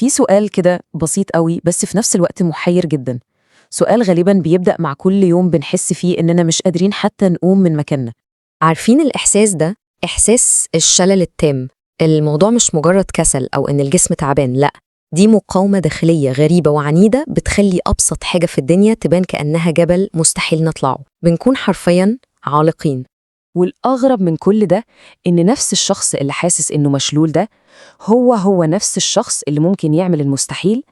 في سؤال كده بسيط قوي بس في نفس الوقت محير جدا. سؤال غالبا بيبدأ مع كل يوم بنحس فيه إننا مش قادرين حتى نقوم من مكاننا. عارفين الإحساس ده؟ إحساس الشلل التام. الموضوع مش مجرد كسل أو إن الجسم تعبان، لأ، دي مقاومة داخلية غريبة وعنيدة بتخلي أبسط حاجة في الدنيا تبان كأنها جبل مستحيل نطلعه. بنكون حرفياً عالقين. والأغرب من كل ده إن نفس الشخص اللي حاسس إنه مشلول ده هو نفس الشخص اللي ممكن يعمل المستحيل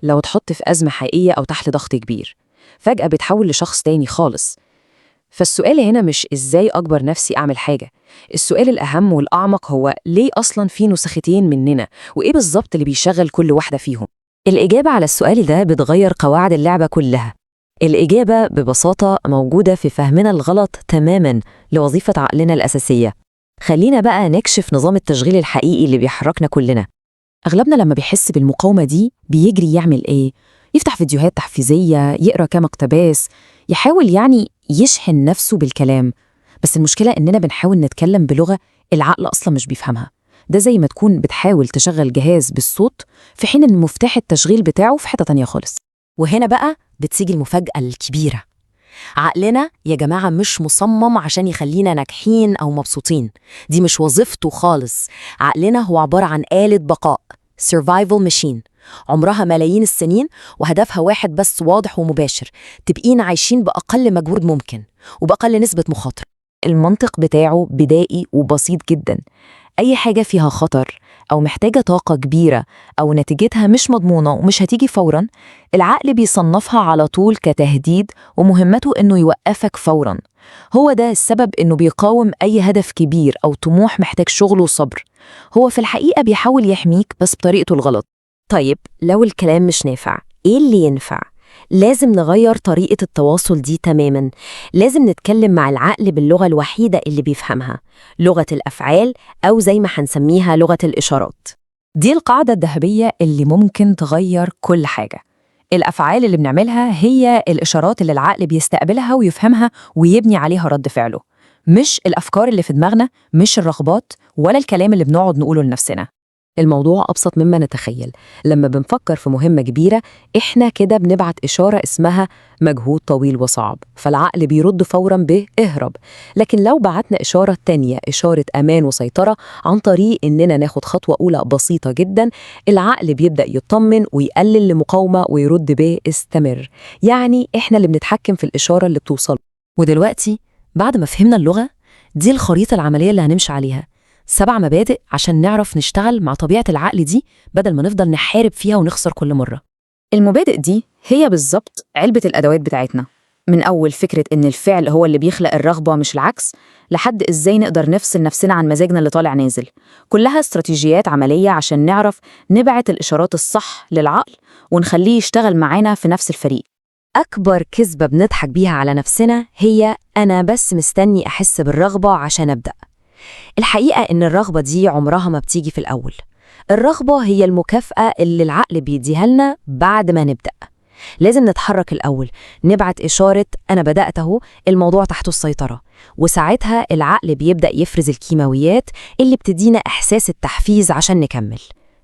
لو اتحط في أزمة حقيقية أو تحت ضغط كبير، فجأة بيتحول لشخص تاني خالص. فالسؤال هنا مش إزاي أجبر نفسي أعمل حاجة، السؤال الأهم والأعمق هو ليه أصلاً في نسختين مننا، وإيه بالظبط اللي بيشغل كل واحدة فيهم؟ الإجابة على السؤال ده بتغير قواعد اللعبة كلها. الإجابة ببساطة موجودة في فهمنا الغلط تماماً لوظيفة عقلنا الأساسية. خلينا بقى نكشف نظام التشغيل الحقيقي اللي بيحركنا كلنا. أغلبنا لما بيحس بالمقاومة دي بيجري يعمل إيه؟ يفتح فيديوهات تحفيزية، يقرأ كام اقتباس، يحاول يعني يشحن نفسه بالكلام. بس المشكلة إننا بنحاول نتكلم بلغة العقل أصلا مش بيفهمها. ده زي ما تكون بتحاول تشغل جهاز بالصوت في حين إن مفتاح التشغيل بتاعه في حتة تانية خالص. وهنا بقى بتيجي المفاجأة الكبيرة. عقلنا يا جماعة مش مصمم عشان يخلينا ناجحين أو مبسوطين، دي مش وظيفته خالص. عقلنا هو عبارة عن آلة بقاء، survival machine، عمرها ملايين السنين وهدفها واحد بس واضح ومباشر: تبقين عايشين بأقل مجهود ممكن وبأقل نسبة مخاطرة. المنطق بتاعه بدائي وبسيط جدا. أي حاجة فيها خطر أو محتاجة طاقة كبيرة أو نتيجتها مش مضمونة ومش هتيجي فوراً، العقل بيصنفها على طول كتهديد ومهمته إنه يوقفك فوراً. هو ده السبب إنه بيقاوم أي هدف كبير أو طموح محتاج شغل وصبر. هو في الحقيقة بيحاول يحميك بس بطريقته الغلط. طيب لو الكلام مش نافع، إيه اللي ينفع؟ لازم نغير طريقة التواصل دي تماماً. لازم نتكلم مع العقل باللغة الوحيدة اللي بيفهمها، لغة الأفعال، أو زي ما هنسميها لغة الإشارات. دي القاعدة الذهبية اللي ممكن تغير كل حاجة. الأفعال اللي بنعملها هي الإشارات اللي العقل بيستقبلها ويفهمها ويبني عليها رد فعله، مش الأفكار اللي في دماغنا، مش الرغبات ولا الكلام اللي بنقعد نقوله لنفسنا. الموضوع أبسط مما نتخيل. لما بنفكر في مهمة كبيرة، إحنا كده بنبعت إشارة اسمها مجهود طويل وصعب، فالعقل بيرد فوراً بإهرب. لكن لو بعتنا إشارة تانية، إشارة أمان وسيطرة، عن طريق إننا ناخد خطوة أولى بسيطة جداً، العقل بيبدأ يطمن ويقلل المقاومة ويرد باستمر. يعني إحنا اللي بنتحكم في الإشارة اللي بتوصل. ودلوقتي بعد ما فهمنا اللغة، دي الخريطة العملية اللي هنمشي عليها. 7 مبادئ عشان نعرف نشتغل مع طبيعة العقل دي بدل ما نفضل نحارب فيها ونخسر كل مرة. المبادئ دي هي بالظبط علبة الأدوات بتاعتنا، من أول فكرة إن الفعل هو اللي بيخلق الرغبة مش العكس، لحد إزاي نقدر نفصل نفسنا عن مزاجنا اللي طالع نازل. كلها استراتيجيات عملية عشان نعرف نبعت الإشارات الصح للعقل ونخليه يشتغل معانا في نفس الفريق. أكبر كذبة بنضحك بيها على نفسنا هي أنا بس مستني أحس بالرغبة عشان أبدأ. الحقيقة إن الرغبة دي عمرها ما بتيجي في الأول. الرغبة هي المكافأة اللي العقل بيديها لنا بعد ما نبدأ. لازم نتحرك الأول، نبعت إشارة أنا بدأت أهو، الموضوع تحت السيطرة، وساعتها العقل بيبدأ يفرز الكيماويات اللي بتدينا إحساس التحفيز عشان نكمل.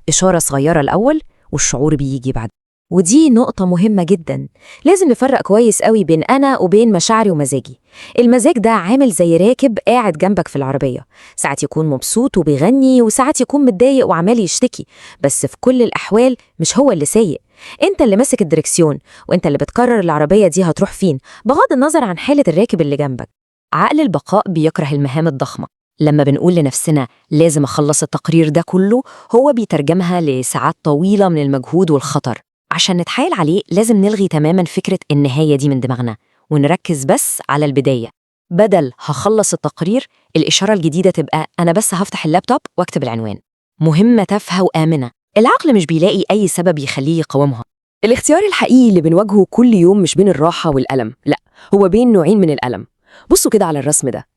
إشارة صغيرة الأول والشعور بيجي بعد. ودي نقطة مهمة جدا. لازم نفرق كويس قوي بين أنا وبين مشاعري ومزاجي. المزاج ده عامل زي راكب قاعد جنبك في العربية، ساعات يكون مبسوط وبيغني وساعات يكون متضايق وعمال يشتكي، بس في كل الأحوال مش هو اللي سايق. انت اللي ماسك الدركسيون، وانت اللي بتقرر العربية دي هتروح فين بغض النظر عن حالة الراكب اللي جنبك. عقل البقاء بيكره المهام الضخمة. لما بنقول لنفسنا لازم أخلص التقرير ده كله، هو بيترجمها لساعات طويلة من المجهود والخطر. عشان نتحايل عليه لازم نلغي تماماً فكرة النهاية دي من دماغنا ونركز بس على البداية. بدل هخلص التقرير، الإشارة الجديدة تبقى أنا بس هفتح اللابتوب واكتب العنوان. مهمة تافهة وآمنة، العقل مش بيلاقي أي سبب يخليه يقاومها. الاختيار الحقيقي اللي بنواجهه كل يوم مش بين الراحة والألم، لا، هو بين نوعين من الألم. بصوا كده على الرسم ده.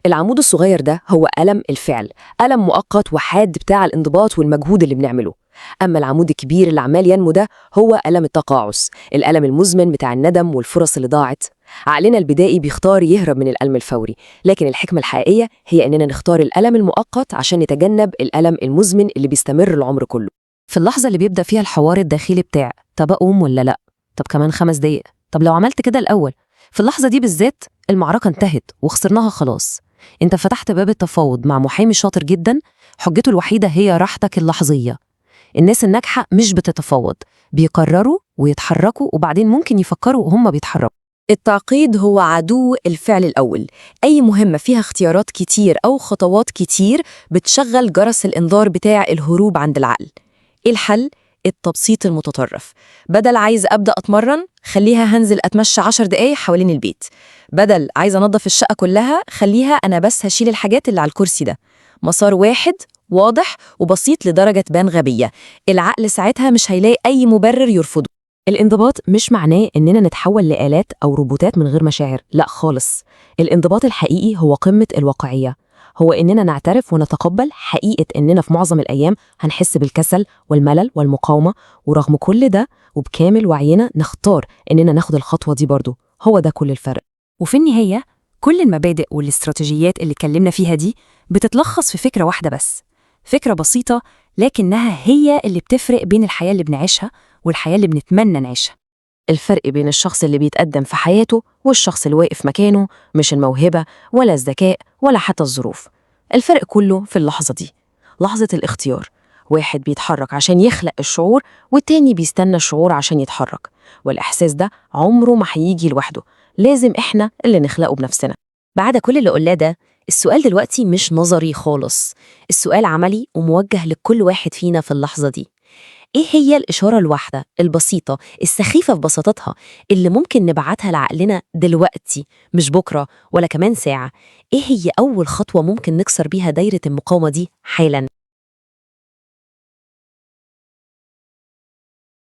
العمود الصغير ده هو ألم الفعل، ألم مؤقت وحاد بتاع الانضباط والمجهود اللي بنعمله. أما العمود الكبير اللي عمال ينمو ده هو ألم التقاعس، الألم المزمن بتاع الندم والفرص اللي ضاعت. عقلنا البدائي بيختار يهرب من الألم الفوري، لكن الحكمة الحقيقية هي إننا نختار الألم المؤقت عشان نتجنب الألم المزمن اللي بيستمر العمر كله. في اللحظة اللي بيبدأ فيها الحوار الداخلي بتاع طب أقوم ولا لأ؟ طب كمان 5 دقايق؟ طب لو عملت كده الأول؟ في اللحظة دي بالذات المعركة انتهت وخسرناها خلاص. انت فتحت باب التفاوض مع محامي شاطر جدا، حجته الوحيدة هي راحتك اللحظية. الناس الناجحة مش بتتفاوض، بيقرروا ويتحركوا وبعدين ممكن يفكروا وهم بيتحركوا. التعقيد هو عدو الفعل الأول. أي مهمة فيها اختيارات كتير أو خطوات كتير بتشغل جرس الإنذار بتاع الهروب عند العقل. إيه الحل؟ التبسيط المتطرف. بدل عايز أبدأ أتمرن، خليها هنزل أتمشى 10 دقايق حوالين البيت. بدل عايز أنظف الشقة كلها، خليها أنا بس هشيل الحاجات اللي على الكرسي ده. مسار واحد واضح وبسيط لدرجة تبان غبية. العقل ساعتها مش هيلاقي أي مبرر يرفضه. الانضباط مش معناه إننا نتحول لآلات أو روبوتات من غير مشاعر، لا خالص. الانضباط الحقيقي هو قمة الواقعية، هو إننا نعترف ونتقبل حقيقة إننا في معظم الأيام هنحس بالكسل والملل والمقاومة، ورغم كل ده وبكامل وعينا نختار إننا ناخد الخطوة دي برضو. هو ده كل الفرق. وفي النهاية كل المبادئ والاستراتيجيات اللي اتكلمنا فيها دي بتتلخص في فكرة واحدة بس، فكرة بسيطة لكنها هي اللي بتفرق بين الحياة اللي بنعيشها والحياة اللي بنتمنى نعيشها. الفرق بين الشخص اللي بيتقدم في حياته والشخص اللي واقف مكانه مش الموهبة ولا الذكاء ولا حتى الظروف. الفرق كله في اللحظة دي، لحظة الاختيار. واحد بيتحرك عشان يخلق الشعور والتاني بيستنى الشعور عشان يتحرك، والإحساس ده عمره ما هيجي لوحده، لازم إحنا اللي نخلقه بنفسنا. بعد كل اللي قلناه ده، السؤال دلوقتي مش نظري خالص، السؤال عملي وموجه لكل واحد فينا في اللحظة دي. إيه هي الإشارة الواحدة البسيطة السخيفة في بساطتها اللي ممكن نبعتها لعقلنا دلوقتي، مش بكرة ولا كمان ساعة؟ إيه هي أول خطوة ممكن نكسر بيها دايرة المقاومة دي حالاً؟